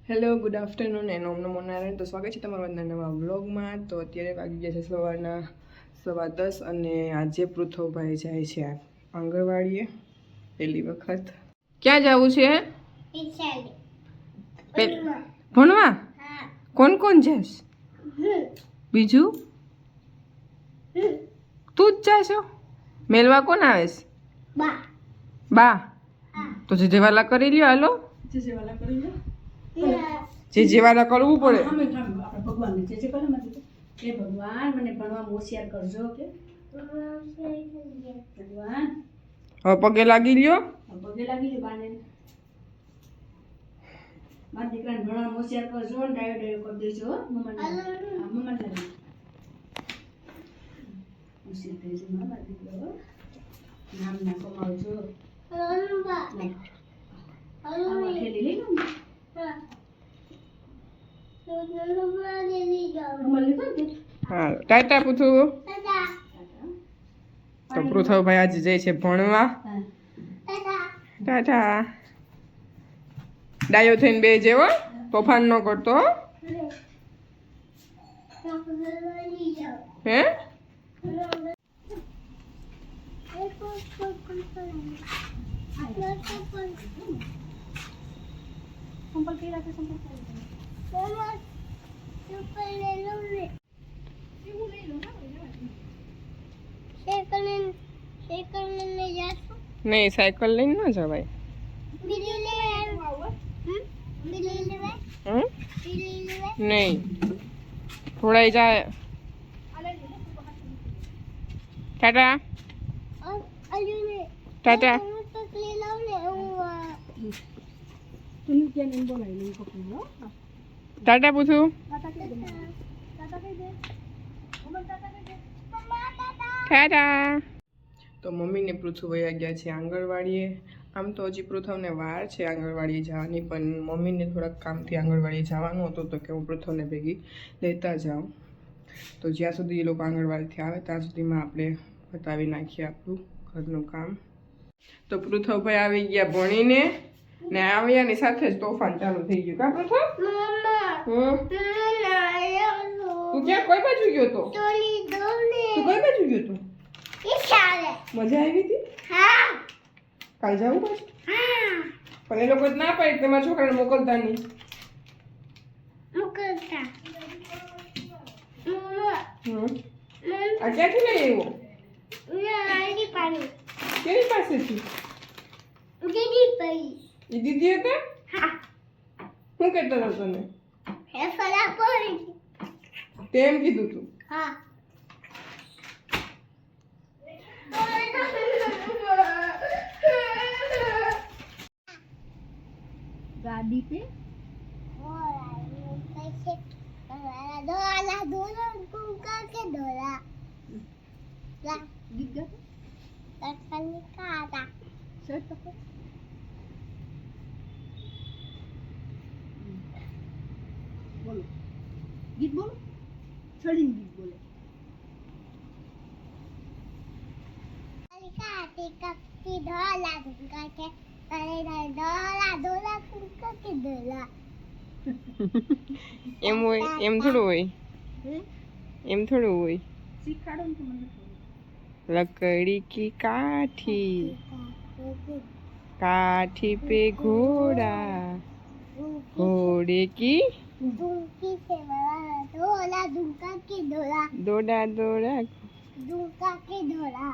Hello good afternoon and ઓમ નમો નારાયણ. તો સ્વાગત છે તમારા નવા વ્લોગમાં. તો અત્યારે વાગી ગયા છે સવારના 10:15 અને આજે પૃથ્વભાઈ જાય છે આંગણવાડીએ પહેલી વખત. ક્યાં જવું છે? ભણવા. કોણ કોણ જશ? બીજું તું જ જાશો? મેલવા કોણ આવે છે? બા. તો જે જેવાલા કરી લ્યો. હાલો જે જેવાલા કરી લ્યો. જે જેવાલા કરવું પડે. ભગવાન જે જે કરે એ ભગવાન મને ભણવા હોશિયાર કરજો કે ભગવાન. હવે પગે લાગી લ્યો. પગે લાગી લ્યો બાને. મારા દીકરાને ભણવા હોશિયાર કરજો ને ડાયો ડાયો કરી દેજો. મમ્માને હોશિયાર કરજો મારા દીકરો. નામ ના કમાવજો. ખેલી લઈ લો. હા ટાટા પૂછું. તો પૃથ્વભાઈ આજે જાય છે ભણવા. ટાટા. ડાયો થઈને બે જેવો તોફાન ન કરતો. હે સંપલ કઈ રાખે સંપલ નહીં સાયકલ લઈને ન જવાય. નહીં થોડાઈ જાય. ટાટા ટાટા. ટાટા પૂછું. ટાટા. તો મમ્મીને પૃથ્વી વયા ગયા છે આંગણવાડીએ. આમ તો હજી પૃથ્વને વાર છે આંગણવાડીએ જવાની, પણ મમ્મીને થોડાક કામથી આંગણવાડીએ જવાનું હતું તો કે હું પૃથ્વને ભેગી લેતા જાઉં. તો જ્યાં સુધી એ લોકો આંગણવાડીથી આવે ત્યાં સુધીમાં આપણે બતાવી નાખીએ આપણું ઘરનું કામ. તો પૃથ્વભાઈ આવી ગયા ભણીને ને આવ્યાની સાથે જ તોફાન ચાલુ થઈ ગયું. કા પૃથ્વ? તું ક્યાં કઈ બાજુ ગયો તો? તું કઈ બાજુ ગયો તો? મજા આવી હતી? કાલ જવું પાછું? પણ એ લોકો ના પાડે તમારા છોકરાને મોકલતા નહીં. આ ક્યાંથી લઈ આવ્યો? કેની પાસેથી? એ દીદી હતા? શું કહેતો હતો તને? તેમ કીધું તું? गाड़ी पे बोलो गीत बोलो छड़ी गीत बोलो એમ હોય? એમ થોડું હોય. એમ થોડું હોય. શીખાડો ને મને. लकड़ी की काठी काठी पे घोड़ा घोड़े की दौड़ा दौड़ा दुमका के ढोला